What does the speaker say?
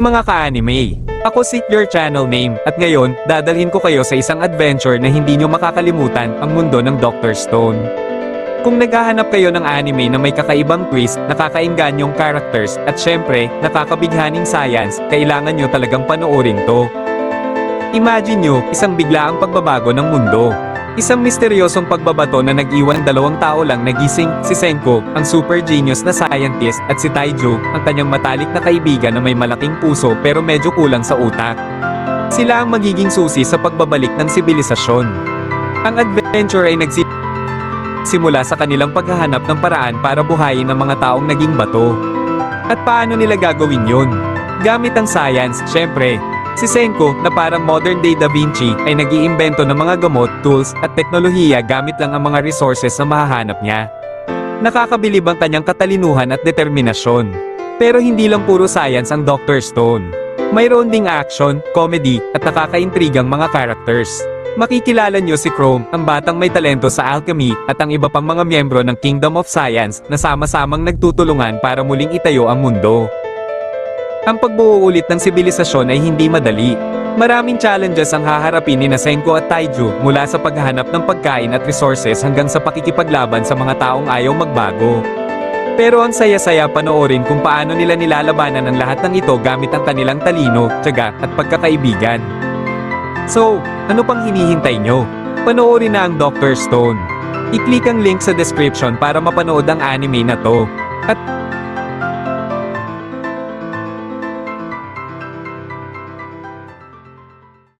Mga ka-anime, ako si your channel name at ngayon, dadalhin ko kayo sa isang adventure na hindi nyo makakalimutan, ang mundo ng Dr. Stone. Kung naghahanap kayo ng anime na may kakaibang twist, nakakaingganyong characters, at syempre, nakakabighaning science, kailangan nyo talagang panoorin to. Imagine nyo, isang biglaang pagbabago ng mundo. Isang misteryosong pagbabato na nag-iwan 2 tao lang nagising, si Senko, ang super genius na scientist, at si Taiju, ang kanyang matalik na kaibigan na may malaking puso pero medyo kulang sa utak. Sila ang magiging susi sa pagbabalik ng sibilisasyon. Ang adventure ay nagsimula sa kanilang paghahanap ng paraan para buhayin ang mga taong naging bato. At paano nila gagawin yun? Gamit ang science, syempre. Si Senko, na parang modern-day Da Vinci, ay nag-iimbento ng mga gamot, tools, at teknolohiya gamit lang ang mga resources na mahahanap niya. Nakakabilib ang kanyang katalinuhan at determinasyon. Pero hindi lang puro science ang Dr. Stone. Mayroon ding action, comedy, at nakakaintrigang mga characters. Makikilala niyo si Chrome, ang batang may talento sa alchemy, at ang iba pang mga miyembro ng Kingdom of Science na sama-samang nagtutulungan para muling itayo ang mundo. Ang pagbuo ulit ng sibilisasyon ay hindi madali. Maraming challenges ang haharapin ni Senko at Taiju, mula sa paghahanap ng pagkain at resources hanggang sa pakikipaglaban sa mga taong ayaw magbago. Pero ang saya-saya panoorin kung paano nila nilalabanan ang lahat ng ito gamit ang kanilang talino, tiyaga, at pagkakaibigan. So, ano pang hinihintay nyo? Panoorin na ang Dr. Stone. I-click ang link sa description para mapanood ang anime na to. At